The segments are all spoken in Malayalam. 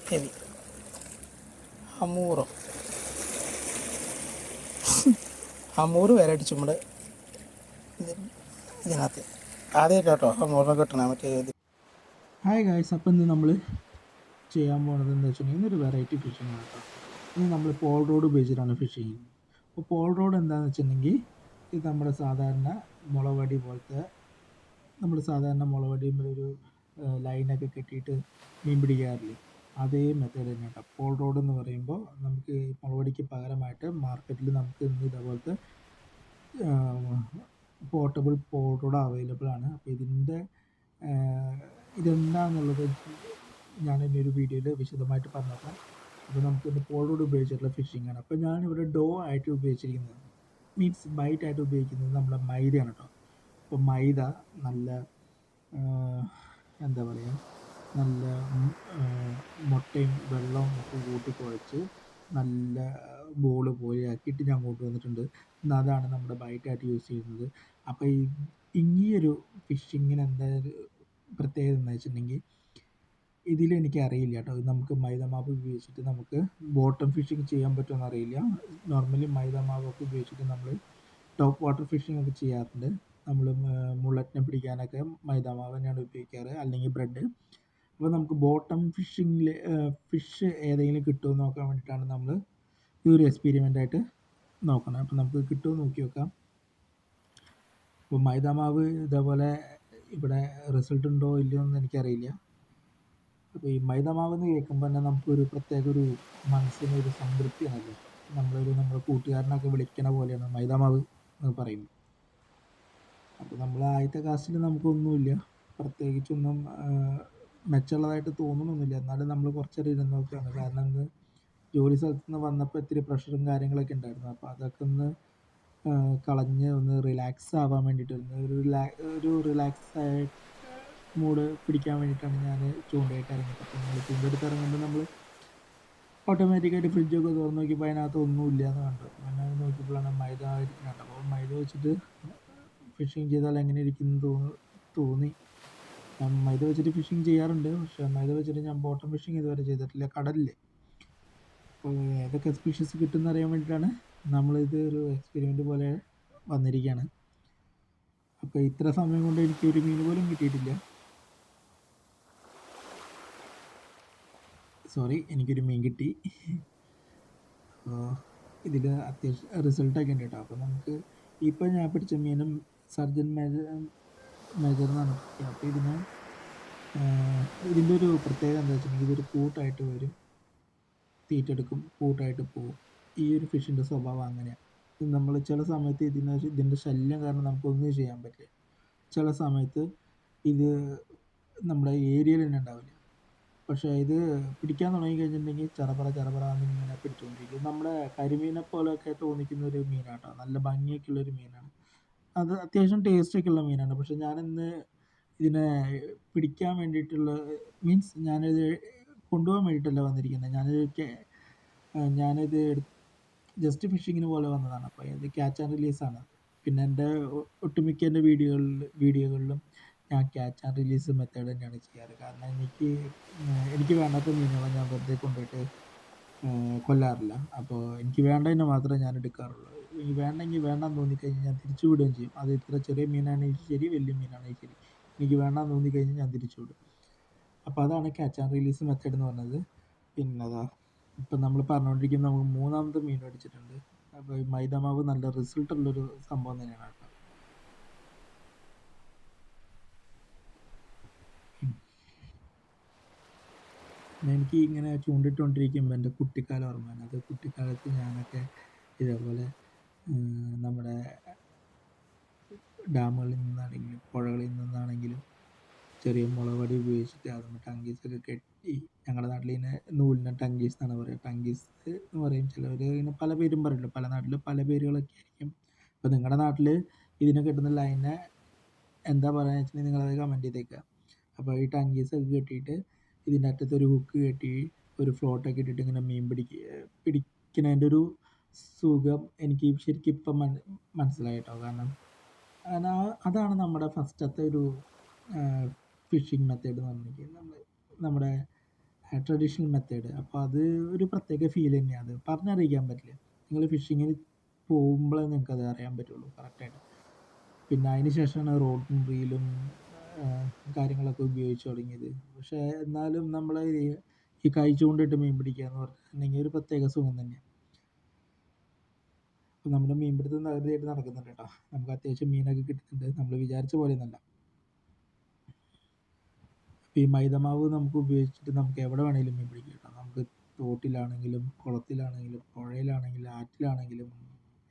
ഹെവി അമൂറോ അമൂറ് വരെയായിട്ട് ചുമട് ഇതിനകത്ത് ആദ്യമായിട്ട് കേട്ടോ അമൂറിനെ കിട്ടണേ മറ്റേ ഇത്. ഹായ് ഗായ്സ്, അപ്പം ഇന്ന് നമ്മൾ ചെയ്യാൻ പോണത് എന്താ വെച്ചിട്ടുണ്ടെങ്കിൽ ഇന്നൊരു വെറൈറ്റി ഫിഷിംഗ് ആണ് കേട്ടോ. ഇന്ന് നമ്മൾ പോൾ റോഡ് ഉപയോഗിച്ചിട്ടാണ് ഫിഷ് ചെയ്യുന്നത്. അപ്പോൾ പോൾ റോഡ് എന്താണെന്ന് വെച്ചിട്ടുണ്ടെങ്കിൽ ഇത് നമ്മുടെ സാധാരണ മുളവടി പോലത്തെ സാധാരണ മുളവടിയുമ്പോൾ ലൈനൊക്കെ കെട്ടിയിട്ട് മീൻ പിടിക്കാറില്ലേ, അതേ മെത്തേഡ് തന്നെ കേട്ടോ. പോൾ റോഡ് എന്ന് പറയുമ്പോൾ നമുക്ക് മുളവടിക്ക് പകരമായിട്ട് മാർക്കറ്റിൽ നമുക്ക് ഇന്ന് ഇതേപോലത്തെ പോർട്ടബിൾ പോൾ റോഡ് അവൈലബിൾ ആണ്. അപ്പോൾ ഇതെന്താണെന്നുള്ളത് ഞാൻ ഇനി ഒരു വീഡിയോയിൽ വിശദമായിട്ട് പറഞ്ഞേക്കാം. അപ്പോൾ നമുക്കിന്ന് പോൾ റോഡ് ഉപയോഗിച്ചിട്ടുള്ള ഫിഷിംഗ് ആണ്. അപ്പോൾ ഞാനിവിടെ ഡോ ആയിട്ട് ഉപയോഗിച്ചിരിക്കുന്നത്, മീൻസ് ബൈറ്റ് ആയിട്ട് ഉപയോഗിക്കുന്നത് നമ്മുടെ മൈദയാണ് കേട്ടോ. അപ്പോൾ മൈദ നല്ല എന്താ പറയുക, നല്ല മുട്ടയും വെള്ളവും ഒക്കെ കൂട്ടി കുഴച്ച് നല്ല ബോൾ പോലെ ആക്കിയിട്ട് ഞാൻ കൊണ്ടുവന്നിട്ടുണ്ട്. അതാണ് നമ്മുടെ ബൈറ്റായിട്ട് യൂസ് ചെയ്യുന്നത്. അപ്പോൾ ഈയൊരു ഫിഷിങ്ങിന് എന്താ പ്രത്യേകത എന്ന് വെച്ചിട്ടുണ്ടെങ്കിൽ ഇതിലെനിക്ക് അറിയില്ല കേട്ടോ. നമുക്ക് മൈദമാവ് ഉപയോഗിച്ചിട്ട് നമുക്ക് ബോട്ടം ഫിഷിങ് ചെയ്യാൻ പറ്റുമെന്ന് അറിയില്ല. നോർമലി മൈദമാവൊക്കെ ഉപയോഗിച്ചിട്ട് നമ്മൾ ടോപ്പ് വാട്ടർ ഫിഷിംഗ് ഒക്കെ ചെയ്യാറുണ്ട്. നമ്മൾ മുള്ളറ്റിനെ പിടിക്കാനൊക്കെ മൈദാമാവ് തന്നെയാണ് ഉപയോഗിക്കാറ്, അല്ലെങ്കിൽ ബ്രെഡ്. അപ്പോൾ നമുക്ക് ബോട്ടം ഫിഷിങ്ങിൽ ഫിഷ് ഏതെങ്കിലും കിട്ടുമോ നോക്കാൻ വേണ്ടിയിട്ടാണ് നമ്മൾ ഈ ഒരു എക്സ്പെരിമെൻ്റായിട്ട് നോക്കണം. അപ്പോൾ നമുക്ക് കിട്ടുമോ നോക്കി നോക്കാം. അപ്പോൾ മൈദാമാവ് ഇതേപോലെ ഇവിടെ റിസൾട്ട് ഉണ്ടോ ഇല്ലയോ എന്ന് എനിക്കറിയില്ല. അപ്പോൾ ഈ മൈദാമാവ് എന്ന് കേൾക്കുമ്പോൾ തന്നെ നമുക്കൊരു പ്രത്യേക ഒരു മനസ്സിനൊരു സംതൃപ്തിയാണല്ലോ. നമ്മുടെ കൂട്ടുകാരനൊക്കെ വിളിക്കണ പോലെയാണ് മൈദാമാവ് എന്ന് പറയുന്നത്. അപ്പോൾ നമ്മൾ ആദ്യത്തെ കാസ്റ്റിൽ നമുക്കൊന്നുമില്ല, പ്രത്യേകിച്ചൊന്നും മെച്ചമുള്ളതായിട്ട് തോന്നണമൊന്നുമില്ല. എന്നാലും നമ്മൾ കുറച്ചേരം ഇരുന്ന് നോക്കുകയാണ്. കാരണം ഇന്ന് ജോലി സ്ഥലത്ത് നിന്ന് വന്നപ്പോൾ ഇത്തിരി പ്രഷറും കാര്യങ്ങളൊക്കെ ഉണ്ടായിരുന്നു. അപ്പോൾ അതൊക്കെ ഒന്ന് കളഞ്ഞ് ഒന്ന് റിലാക്സ് ആവാൻ വേണ്ടിയിട്ട്, ഒരു റിലാക്സ് മൂഡ് പിടിക്കാൻ വേണ്ടിയിട്ടാണ് ഞാൻ ചൂണ്ടയിട്ട് ഇറങ്ങിയത്. അപ്പോൾ നമ്മൾ ചൂണ്ടയെടുത്ത് ഇറങ്ങുമ്പോൾ നമ്മൾ ഓട്ടോമാറ്റിക്കായിട്ട് ഫ്രിഡ്ജൊക്കെ തുറന്ന് നോക്കിയപ്പോൾ അതിനകത്ത് ഒന്നുമില്ല എന്ന് കണ്ടു. പിന്നെ നോക്കിയപ്പോഴാണ് മൈദ ഇരിക്കുന്നുണ്ട്. അപ്പോൾ മൈദ വെച്ചിട്ട് ഫിഷിങ് ചെയ്താൽ എങ്ങനെ ഇരിക്കുന്നു തോന്നി. ഞാൻ മൈദ വെച്ചിട്ട് ഫിഷിങ് ചെയ്യാറുണ്ട്, പക്ഷേ മൈദ വെച്ചിട്ട് ഞാൻ ബോട്ടം ഫിഷിങ് ഇതുവരെ ചെയ്തിട്ടില്ല കടലിൽ. അപ്പോൾ ഏതൊക്കെ സ്പീഷീസ് കിട്ടുമെന്ന് അറിയാൻ വേണ്ടിയിട്ടാണ് നമ്മളിത് ഒരു എക്സ്പെരിമെൻ്റ് പോലെ വന്നിരിക്കുകയാണ്. അപ്പോൾ ഇത്ര സമയം കൊണ്ട് എനിക്ക് ഒരു മീൻ പോലും കിട്ടിയിട്ടില്ല. എനിക്കൊരു മീൻ കിട്ടി. അപ്പോൾ ഇതിൽ അത്യാവശ്യം റിസൾട്ടൊക്കെ ഉണ്ട് കേട്ടോ. അപ്പോൾ നമുക്ക് ഇപ്പോൾ ഞാൻ പിടിച്ച മീനും സർജൻ മേജർ എന്നാണ്. അപ്പോൾ ഇതിൻ്റെ ഒരു പ്രത്യേകത എന്താ വെച്ചിട്ടുണ്ടെങ്കിൽ ഇതൊരു കൂട്ടായിട്ട് വരും, തീറ്റെടുക്കും, കൂട്ടായിട്ട് പോകും. ഈ ഒരു ഫിഷിൻ്റെ സ്വഭാവം അങ്ങനെയാണ്. നമ്മൾ ചില സമയത്ത് ഇതിൻ്റെ ശല്യം കാരണം നമുക്കൊന്നും ചെയ്യാൻ പറ്റില്ല. ചില സമയത്ത് ഇത് നമ്മുടെ ഏരിയയിൽ തന്നെ ഉണ്ടാവില്ല. പക്ഷേ ഇത് പിടിക്കാൻ തുടങ്ങി കഴിഞ്ഞിട്ടുണ്ടെങ്കിൽ ചറപറ എന്നിങ്ങനെ പിടിച്ചുകൊണ്ടിരിക്കും. നമ്മുടെ കരിമീനെ പോലെയൊക്കെ തോന്നിക്കുന്ന ഒരു മീനാട്ടോ. നല്ല ഭംഗിയൊക്കെയുള്ളൊരു മീനാണ്. അത് അത്യാവശ്യം ടേസ്റ്റൊക്കെ ഉള്ള മീനാണ്. പക്ഷെ ഞാനിന്ന് ഇതിനെ പിടിക്കാൻ വേണ്ടിയിട്ടുള്ള, മീൻസ് ഞാനിത് കൊണ്ടുപോകാൻ വേണ്ടിയിട്ടല്ല വന്നിരിക്കുന്നത്. ഞാനിത് ജസ്റ്റ് ഫിഷിങ്ങിന് പോലെ വന്നതാണ്. അപ്പോൾ ഇത് ക്യാച്ച് ആൻഡ് റിലീസാണ്. പിന്നെ എൻ്റെ ഒട്ടുമിക്ക എൻ്റെ വീഡിയോകളിലും ഞാൻ ക്യാച്ച് ആൻഡ് റിലീസ് മെത്തേഡ് തന്നെയാണ് ചെയ്യാറ്. കാരണം എനിക്ക് വേണ്ടാത്ത മീനുകളെ ഞാൻ വെറുതെ കൊണ്ടുപോയിട്ട് കൊല്ലാറില്ല. അപ്പോൾ എനിക്ക് വേണ്ടതിനെ മാത്രമേ ഞാൻ എടുക്കാറുള്ളൂ. വേണ്ടെങ്കിൽ വേണ്ടാന്ന് തോന്നിക്കഴിഞ്ഞാൽ ഞാൻ തിരിച്ചു വിടുകയും ചെയ്യും. അത് ഇത്ര ചെറിയ മീനാണെങ്കിൽ ശരി, വലിയ മീനാണെങ്കിൽ ശരി, എനിക്ക് വേണ്ടാന്ന് തോന്നിക്കഴിഞ്ഞാൽ ഞാൻ തിരിച്ചു വിടും. അപ്പോൾ അതാണ് ക്യാച്ച് ആൻഡ് റിലീസ് മെത്തേഡ് എന്ന് പറഞ്ഞത്. പിന്നെ ഇപ്പം നമ്മൾ പറഞ്ഞുകൊണ്ടിരിക്കുന്നത് നമുക്ക് മൂന്നാമത്തെ മീൻ അടിച്ചിട്ടുണ്ട്. അപ്പോൾ ഈ മൈദാമാവ് നല്ല റിസൾട്ടുള്ളൊരു സംഭവം തന്നെയാണ് കേട്ടോ. എനിക്ക് ഇങ്ങനെ ചൂണ്ടിട്ടുകൊണ്ടിരിക്കുമ്പോൾ എൻ്റെ കുട്ടിക്കാലം ഓർമ്മയാണ്. അത് കുട്ടിക്കാലത്ത് ഞാനൊക്കെ ഇതേപോലെ നമ്മുടെ ഡാമുകളിൽ നിന്നാണെങ്കിലും പുഴകളിൽ നിന്നാണെങ്കിലും ചെറിയ മുളവടി ഉപയോഗിച്ചിട്ട് അതിന് ടങ്കീസൊക്കെ കെട്ടി, ഞങ്ങളുടെ നാട്ടിൽ ഇതിനെ നൂലിനെ ടങ്കീസ് എന്നാണ് പറയുക. ടങ്കീസ് എന്ന് പറയും, ചിലവർ ഇങ്ങനെ പല പേരും പറയുമല്ലോ, പല നാട്ടിൽ പല പേരുകളൊക്കെ ആയിരിക്കും. അപ്പോൾ നിങ്ങളുടെ നാട്ടിൽ ഇതിനെ കെട്ടുന്ന ലൈനെ എന്താ പറയുക വെച്ചിട്ടുണ്ടെങ്കിൽ നിങ്ങളത് കമൻറ്റ് ചെയ്തേക്കുക. അപ്പോൾ ഈ ടങ്കീസൊക്കെ കെട്ടിയിട്ട് ഇതിൻ്റെ അറ്റത്ത് ഒരു ഹുക്ക് കെട്ടി ഒരു ഫ്ലോട്ടൊക്കെ ഇട്ടിട്ട് ഇങ്ങനെ മീൻ പിടിക്കുന്നതിൻ്റെ ഒരു സുഖം എനിക്ക് ശരിക്കും ഇപ്പം മനസ്സിലായി കേട്ടോ. കാരണം അതാണ് നമ്മുടെ ഫസ്റ്റത്തെ ഒരു ഫിഷിംഗ് മെത്തേഡ് എന്ന് പറഞ്ഞിരിക്കുന്നത്. നമ്മുടെ ട്രഡീഷണൽ മെത്തേഡ്. അപ്പോൾ അത് ഒരു പ്രത്യേക ഫീൽ തന്നെയാണ്. അത് പറഞ്ഞറിയിക്കാൻ പറ്റില്ല. നിങ്ങൾ ഫിഷിങ്ങിന് പോകുമ്പോഴേ നിങ്ങൾക്കത് അറിയാൻ പറ്റുള്ളൂ കറക്റ്റായിട്ട്. പിന്നെ അതിന് ശേഷമാണ് റോഡും റീലും കാര്യങ്ങളൊക്കെ ഉപയോഗിച്ച് തുടങ്ങിയത്. പക്ഷേ എന്നാലും നമ്മൾ ഈ കൈ ചൂണ്ടിട്ട് മീൻ പിടിക്കുക എന്ന് പറഞ്ഞിട്ടുണ്ടെങ്കിൽ ഒരു പ്രത്യേക സുഖം തന്നെയാണ്. അപ്പോൾ നമ്മുടെ മീൻപിടുത്തം തകൃതിയായിട്ട് നടക്കുന്നുണ്ട് കേട്ടോ. നമുക്ക് അത്യാവശ്യം മീനൊക്കെ കിട്ടുന്നുണ്ട്. നമ്മൾ വിചാരിച്ച പോലെയൊന്നുമല്ല. ഈ മൈദമാവ് നമുക്ക് ഉപയോഗിച്ചിട്ട് നമുക്ക് എവിടെ വേണമെങ്കിലും മീൻ പിടിക്കാം കേട്ടോ. നമുക്ക് തോട്ടിലാണെങ്കിലും കുളത്തിലാണെങ്കിലും പുഴയിലാണെങ്കിലും ആറ്റിലാണെങ്കിലും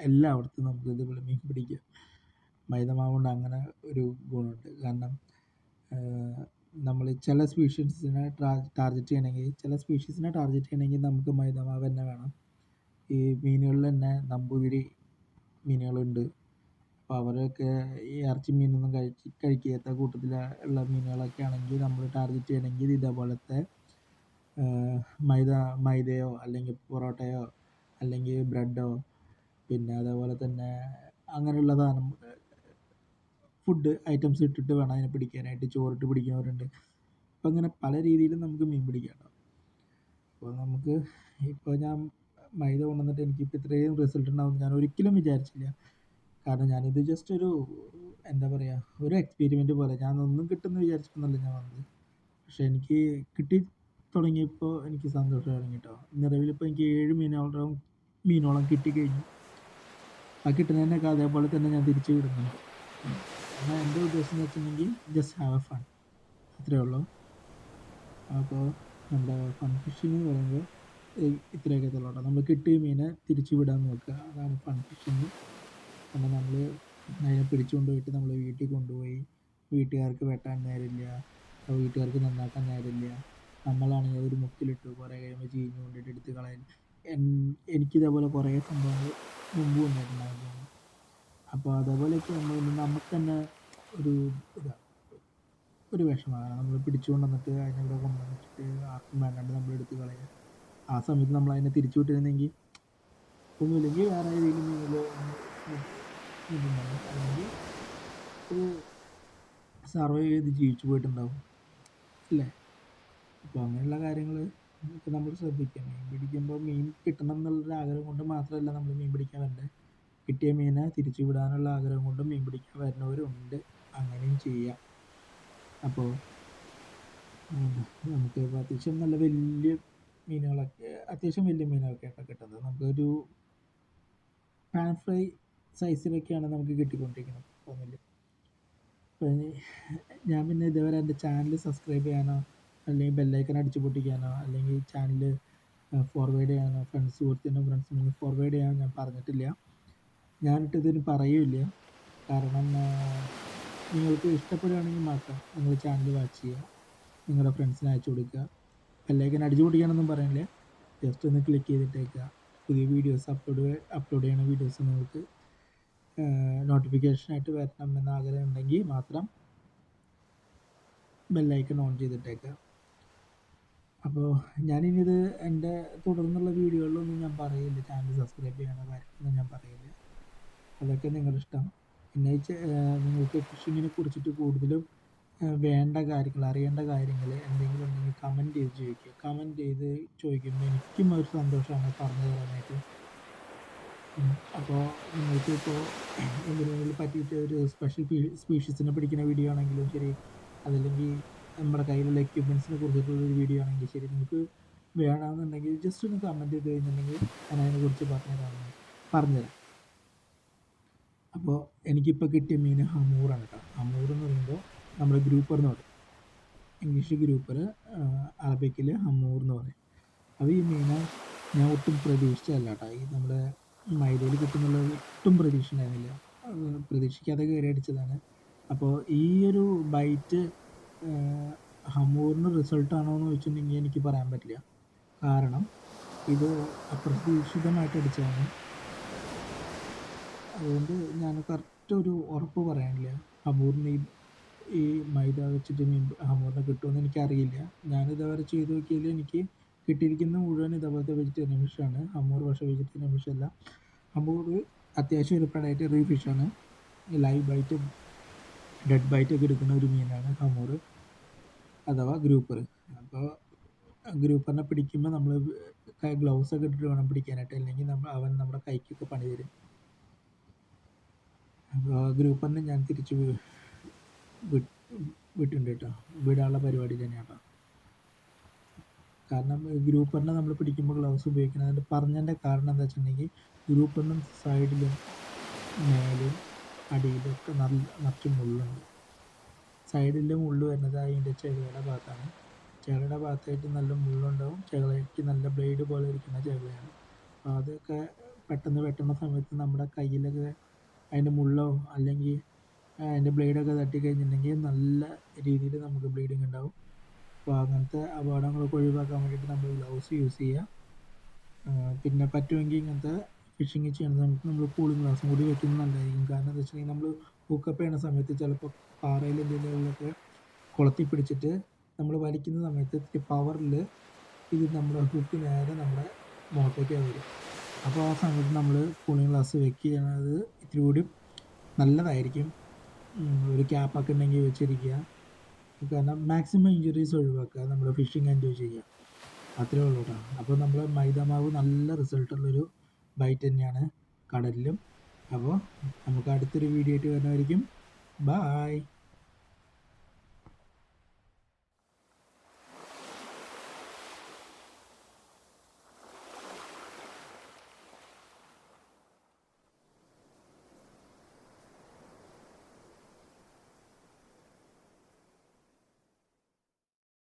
എല്ലായിടത്തും നമുക്ക് ഇതുപോലെ മീൻ പിടിക്കാം. മൈദമാവ് കൊണ്ട് അങ്ങനെ ഒരു ഗുണമുണ്ട്. കാരണം നമ്മൾ ചില സ്പീഷീസിനെ ടാർഗറ്റ് ചെയ്യണമെങ്കിൽ നമുക്ക് മൈദമാവ് തന്നെ വേണം. ഈ മീനുകളിൽ തന്നെ നമ്പൂതിരി മീനുകളുണ്ട്. അപ്പോൾ അവരൊക്കെ ഈ ഇറച്ചി മീനൊന്നും കഴിക്കാത്ത കൂട്ടത്തിൽ ഉള്ള മീനുകളൊക്കെ ആണെങ്കിൽ നമ്മൾ ടാർഗറ്റ് ചെയ്യണമെങ്കിൽ ഇതേപോലത്തെ മൈദയോ അല്ലെങ്കിൽ പൊറോട്ടയോ അല്ലെങ്കിൽ ബ്രെഡോ പിന്നെ അതേപോലെ തന്നെ അങ്ങനെയുള്ള സാധനം ഫുഡ് ഐറ്റംസ് ഇട്ടിട്ട് വേണം അതിനെ പിടിക്കാനായിട്ട്. ചോറിട്ട് പിടിക്കുന്നവരുണ്ട്. അപ്പോൾ അങ്ങനെ പല രീതിയിലും നമുക്ക് മീൻ പിടിക്കാം. അപ്പോൾ നമുക്ക് ഇപ്പോൾ ഞാൻ മൈദ കൊണ്ടുവന്നിട്ട് എനിക്കിപ്പോൾ ഇത്രയും റിസൾട്ട് ഉണ്ടാവും ഞാൻ ഒരിക്കലും വിചാരിച്ചില്ല. കാരണം ഞാനിത് ജസ്റ്റ് ഒരു എന്താ പറയുക ഒരു എക്സ്പെരിമെൻ്റ് പോലെ ഞാനൊന്നും കിട്ടുമെന്ന് വിചാരിച്ചിട്ടൊന്നുമല്ല ഞാൻ വന്നത്. പക്ഷേ എനിക്ക് കിട്ടി തുടങ്ങിയപ്പോൾ എനിക്ക് സന്തോഷം തുടങ്ങി കേട്ടോ. നിലവിലിപ്പോൾ എനിക്ക് 7 മീനോളം കിട്ടിക്കഴിഞ്ഞു. ആ കിട്ടുന്നതിനൊക്കെ അതേപോലെ തന്നെ ഞാൻ തിരിച്ചു വിടുന്നുണ്ട്. എന്നാൽ എൻ്റെ ഉദ്ദേശം എന്ന് വെച്ചിട്ടുണ്ടെങ്കിൽ ജസ്റ്റ് ഹാവ് എ ഫൺ, അത്രയേ ഉള്ളൂ. അപ്പോൾ നമ്മുടെ ഫൺ ഫിഷിംഗ് എന്ന് പറയുമ്പോൾ ഇത്രയൊക്കെ ഉള്ളൂ കേട്ടോ. നമ്മൾ കിട്ടിയ മീനെ തിരിച്ചു വിടാൻ നോക്കുക, അതാണ് ഫൺ ഫിഷിംഗ്. കാരണം നമ്മൾ അതിനെ പിടിച്ചുകൊണ്ട് പോയിട്ട് നമ്മൾ വീട്ടിൽ കൊണ്ടുപോയി വീട്ടുകാർക്ക് വെട്ടാൻ നേരമില്ല, വീട്ടുകാർക്ക് നന്നാക്കാൻ നേരമില്ല. നമ്മളാണെങ്കിൽ അതൊരു മുക്കിലിട്ട് കുറേ കഴിയുമ്പോൾ ചീഞ്ഞ് കൊണ്ടിട്ട് എടുത്ത് കളയാൻ. എനിക്കിതേപോലെ കുറേ സംഭവങ്ങൾ മുമ്പ് വന്നിട്ടുണ്ടായിരുന്നു. അപ്പോൾ അതേപോലെയൊക്കെ നമുക്ക് തന്നെ ഒരു ഇതാണ് ഒരു വിഷമമാണ്. നമ്മൾ പിടിച്ചുകൊണ്ട് വന്നിട്ട് അതിനെ കൊണ്ടുവന്നിട്ട് ആർക്കും വേണ്ടാണ്ട് നമ്മളെടുത്ത് കളയുക. ആ സമയത്ത് നമ്മൾ അതിനെ തിരിച്ചു വിട്ടിരുന്നെങ്കിൽ ഒന്നുമില്ലെങ്കിൽ വേറെ ഏതെങ്കിലും മീനിലോ ഇതുണ്ടാവും, അല്ലെങ്കിൽ ഒരു സർവൈവ് ചെയ്ത് ജീവിച്ചു പോയിട്ടുണ്ടാവും അല്ലേ. അപ്പോൾ അങ്ങനെയുള്ള കാര്യങ്ങൾ ഇപ്പോൾ നമ്മൾ ശ്രദ്ധിക്കുക. മീൻ പിടിക്കുമ്പോൾ മീൻ കിട്ടണം എന്നുള്ളൊരു ആഗ്രഹം കൊണ്ട് മാത്രമല്ല നമ്മൾ മീൻ പിടിക്കാൻ വരേണ്ടത്. കിട്ടിയ മീനെ തിരിച്ചു വിടാനുള്ള ആഗ്രഹം കൊണ്ട് മീൻ പിടിക്കാൻ വരുന്നവരുണ്ട്. അങ്ങനെയും ചെയ്യാം. അപ്പോൾ നമുക്ക് അത്യാവശ്യം നല്ല വലിയ മീനുകളൊക്കെ ആട്ടോ കിട്ടുന്നത്. നമുക്കൊരു പാൻ ഫ്രൈ സൈസിലൊക്കെയാണ് നമുക്ക് കിട്ടിക്കൊണ്ടിരിക്കുന്നത്. ഒന്നുമില്ല. അപ്പോൾ ഞാൻ പിന്നെ ഇതേവരെ എൻ്റെ ചാനൽ സബ്സ്ക്രൈബ് ചെയ്യാനോ അല്ലെങ്കിൽ ബെല്ലൈക്കൺ അടിച്ചു പൊട്ടിക്കാനോ അല്ലെങ്കിൽ ചാനൽ ഫോർവേഡ് ചെയ്യാനോ ഫ്രണ്ട്സിനും ഫോർവേഡ് ചെയ്യാനോ ഞാൻ പറഞ്ഞിട്ടില്ല. ഞാനിട്ടിതിന് പറയുകയില്ല. കാരണം നിങ്ങൾക്ക് ഇഷ്ടപ്പെടുകയാണെങ്കിൽ മാത്രം നിങ്ങൾ ചാനൽ വാച്ച് ചെയ്യുക, നിങ്ങളുടെ ഫ്രണ്ട്സിന് അയച്ചു കൊടുക്കുക. ബെല്ലൈക്കൺ അടിച്ചു പൊട്ടിക്കാനൊന്നും പറയില്ല, ജസ്റ്റ് ഒന്ന് ക്ലിക്ക് ചെയ്തിട്ടേക്കുക. പുതിയ വീഡിയോസ് അപ്ലോഡ് ചെയ്യുന്ന വീഡിയോസ് നിങ്ങൾക്ക് നോട്ടിഫിക്കേഷനായിട്ട് വരണം എന്ന ആഗ്രഹം ഉണ്ടെങ്കിൽ മാത്രം ബെല്ലൈക്കൺ ഓൺ ചെയ്തിട്ടേക്കുക. അപ്പോൾ ഞാനിനിത് എൻ്റെ തുടർന്നുള്ള വീഡിയോകളിലൊന്നും ഞാൻ പറയില്ല, ചാനൽ സബ്സ്ക്രൈബ് ചെയ്യുന്ന കാര്യങ്ങളൊന്നും ഞാൻ പറയില്ല. അതൊക്കെ നിങ്ങളുടെ ഇഷ്ടം. പിന്നെ നിങ്ങൾക്ക് ഫിഷിങ്ങിനെ കുറിച്ചിട്ട് കൂടുതലും വേണ്ട കാര്യങ്ങൾ അറിയേണ്ട കാര്യങ്ങൾ എന്തെങ്കിലും ഉണ്ടെങ്കിൽ കമൻറ്റ് ചെയ്ത് ചോദിക്കുമ്പോൾ എനിക്കും ഒരു സന്തോഷമാണ് പറഞ്ഞു തരാനായിട്ട്. അപ്പോൾ നിങ്ങൾക്ക് ഇപ്പോൾ എന്തിനെങ്കിലും പറ്റിയിട്ട് ഒരു സ്പെഷ്യൽ സ്പീഷീസിനെ പിടിക്കുന്ന വീഡിയോ ആണെങ്കിലും ശരി, അതല്ലെങ്കിൽ നമ്മുടെ കയ്യിലുള്ള എക്യുപ്മെൻറ്റ്സിനെ കുറിച്ചിട്ടുള്ളൊരു വീഡിയോ ആണെങ്കിലും ശരി, നിങ്ങൾക്ക് വേണമെന്നുണ്ടെങ്കിൽ ജസ്റ്റ് ഒന്ന് കമൻറ്റ് ചെയ്ത് കഴിഞ്ഞിട്ടുണ്ടെങ്കിൽ ഞാൻ അതിനെക്കുറിച്ച് പറഞ്ഞുതരാം. അപ്പോൾ എനിക്കിപ്പോൾ കിട്ടിയ മീൻ ഹമൂറാണ് കേട്ടോ. ഹമൂർ എന്ന് പറയുമ്പോൾ നമ്മുടെ ഗ്രൂപ്പർ എന്ന് പറയും, ഇംഗ്ലീഷ് ഗ്രൂപ്പർ, അറബിക്കിൽ ഹമൂർ എന്ന് പറയും. അപ്പോൾ ഈ മീനെ ഞാൻ ഒട്ടും പ്രതീക്ഷിച്ചതല്ല കേട്ടോ. ഈ നമ്മുടെ മൈദയിൽ കിട്ടുന്നുള്ളത് ഒട്ടും പ്രതീക്ഷിക്കാതെ കയറി അടിച്ചതാണ്. അപ്പോൾ ഈ ഒരു ബൈറ്റ് ഹമൂറിന് റിസൾട്ടാണോ എന്ന് ചോദിച്ചിട്ടുണ്ടെങ്കിൽ എനിക്ക് പറയാൻ പറ്റില്ല. കാരണം ഇത് അപ്രതീക്ഷിതമായിട്ട് അടിച്ചതാണ്. അതുകൊണ്ട് ഞാൻ കറക്റ്റ് ഒരു ഉറപ്പ് പറയാനില്ല ഹമൂറിന് ഈ മൈദ വെച്ചിട്ട് ഹമൂറിനെ കിട്ടുമെന്ന് എനിക്കറിയില്ല. ഞാനിതേവരെ ചെയ്ത് നോക്കിയതിൽ എനിക്ക് കിട്ടിയിരിക്കുന്ന മുഴുവൻ ഇതേപോലത്തെ വെജിറ്റേറിയൻ ഫിഷാണ്. ഹമൂർ പക്ഷേ വെജിറ്റേറിയൻ ഫിഷല്ല. ഹമൂർ അത്യാവശ്യം ഒരു പ്രഡേറ്ററി ഫിഷാണ്. ലൈവ് ബൈറ്റും ഡെഡ് ബൈറ്റൊക്കെ എടുക്കുന്ന ഒരു മീനാണ് ഹമൂർ അഥവാ ഗ്രൂപ്പർ. അപ്പോൾ ഗ്രൂപ്പറിനെ പിടിക്കുമ്പോൾ നമ്മൾ ഗ്ലൗസ് ഒക്കെ ഇട്ടിട്ട് വേണം പിടിക്കാനായിട്ട്, അല്ലെങ്കിൽ അവൻ നമ്മുടെ കൈക്കൊക്കെ പണി തരും. അപ്പോൾ ഗ്രൂപ്പറിനെ ഞാൻ തിരിച്ച് വിട്ടുണ്ട് കേട്ടോ, വിടാനുള്ള പരിപാടി തന്നെയാണ് കേട്ടോ. കാരണം ഗ്രൂപ്പറിനെ നമ്മൾ പിടിക്കുമ്പോൾ ഗ്ലൗസ് ഉപയോഗിക്കണം. അതിൻ്റെ പറഞ്ഞതിൻ്റെ കാരണം എന്താ വെച്ചിട്ടുണ്ടെങ്കിൽ, ഗ്രൂപ്പറിനും സൈഡിലും മേലും അടിയിലൊക്കെ നിറച്ച് മുള്ളുണ്ട്. സൈഡിലെ മുള്ള് വരുന്നത് അതിൻ്റെ ചെകിളയുടെ ഭാഗത്താണ്. ചെകിളയുടെ ഭാഗത്തായിട്ട് നല്ല മുള്ളുണ്ടാവും. ചെകിളയ്ക്ക് നല്ല ബ്ലേഡ് പോലെ ഇരിക്കുന്ന ചെകിളയാണ്. അപ്പോൾ അതൊക്കെ പെട്ടെന്ന് വെട്ടുന്ന സമയത്ത് നമ്മുടെ കയ്യിലൊക്കെ അതിൻ്റെ മുള്ളോ അല്ലെങ്കിൽ അതിൻ്റെ ബ്ലേഡൊക്കെ തട്ടിക്കഴിഞ്ഞിട്ടുണ്ടെങ്കിൽ നല്ല രീതിയിൽ നമുക്ക് ബ്ലീഡിങ് ഉണ്ടാവും. അപ്പോൾ അങ്ങനത്തെ അപകടങ്ങളൊക്കെ ഒഴിവാക്കാൻ വേണ്ടിയിട്ട് നമ്മൾ ഗ്ലൗസ് യൂസ് ചെയ്യുക. പിന്നെ പറ്റുമെങ്കിൽ ഇങ്ങനത്തെ ഫിഷിങ് ചെയ്യുന്ന സമയത്ത് നമ്മൾ കൂളിംഗ് ഗ്ലാസും കൂടി വെക്കുന്നത് നല്ലതായിരിക്കും. കാരണം എന്താ വെച്ചിട്ടുണ്ടെങ്കിൽ നമ്മൾ ഹൂക്കപ്പ് ചെയ്യുന്ന സമയത്ത് ചിലപ്പോൾ പാറയിൽ എന്തെങ്കിലുമൊക്കെ കുളത്തി പിടിച്ചിട്ട് നമ്മൾ വലിക്കുന്ന സമയത്ത് ഇത്തിരി പവറിൽ ഇത് നമ്മുടെ ഹുക്ക് നേരെ നമ്മുടെ മുഖത്തേക്ക് വരും. അപ്പോൾ ആ സമയത്ത് നമ്മൾ കൂളിംഗ് ഗ്ലാസ് വെക്കുന്നത് ഇത്തിരി കൂടി നല്ലതായിരിക്കും. ഒരു ക്യാപ്പൊക്കെ ഉണ്ടെങ്കിൽ വെച്ചിരിക്കുക. കാരണം മാക്സിമം ഇഞ്ചുറീസ് ഒഴിവാക്കുക, നമ്മൾ ഫിഷിങ് എൻജോയ് ചെയ്യുക. അത്രേ ഉള്ളൂ കേട്ടോ. അപ്പോൾ നമ്മൾ മൈദമാവ് നല്ല റിസൾട്ടുള്ളൊരു ബൈറ്റ് തന്നെയാണ് കടലിലും. അപ്പോൾ നമുക്ക് അടുത്തൊരു വീഡിയോ ആയിട്ട് വരുന്നതായിരിക്കും. ബായ്.